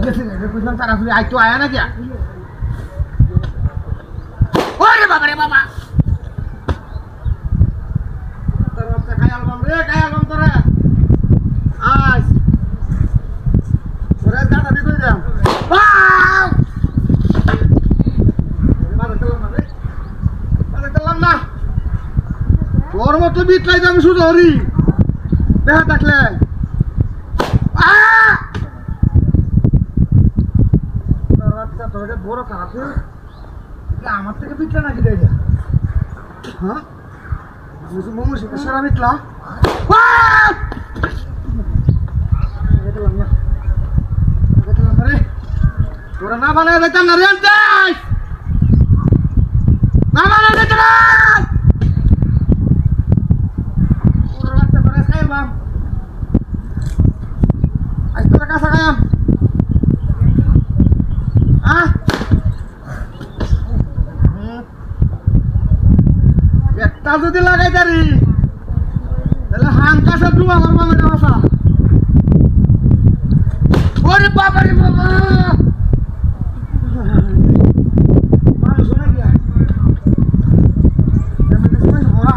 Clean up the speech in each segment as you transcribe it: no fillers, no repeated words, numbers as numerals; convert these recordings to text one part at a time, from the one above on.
বুঝলাম তাড়াতাড়ি আয় তো আয়া না क्या ওরে বাবা রে বাবা তোর বাচ্চা খাই আলবাম রে খাই আলবাম তোরে আজ ওরে গাটা দিতে যাম বাউ বাবা না তোর মতো বিটলাই আমি শুধু হরি দেখা থাকলে বড় খারাপ আমার থেকে পিটলা নাকি রে হ্যাঁ মোমো সারা পিটলা তোরা না বানায় দিতাম না রে না বানায় দিত না তোরা বাচ্চা তোরা খাইলাম আজ তোরা কাঁচা খাইলাম একটা যদি লাগাই তারি তাহলে হাঙ্কাশা ডুব আমার মামের ভাষা ওরে বাবা রে বাবা মানুষ না গিয়া ভরা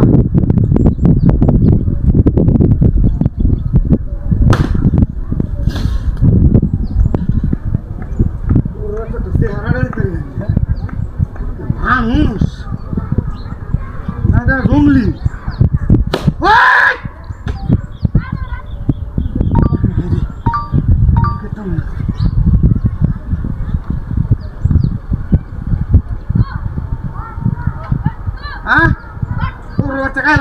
মানুষ না জঙ্গলি হ্যাঁ তোর বাচ্চা খাই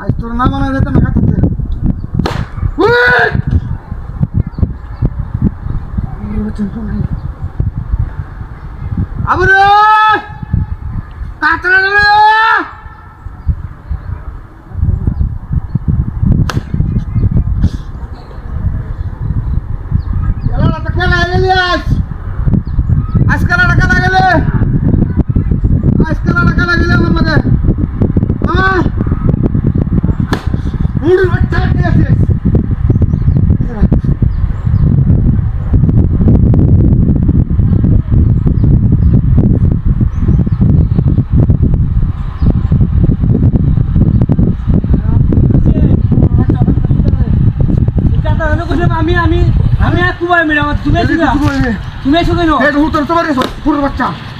আজ তোর না মানা যেত না কাটাতে আবু কাতরা আমি কুবাই মেরা তুমি এসো কেন পুরো বাচ্চা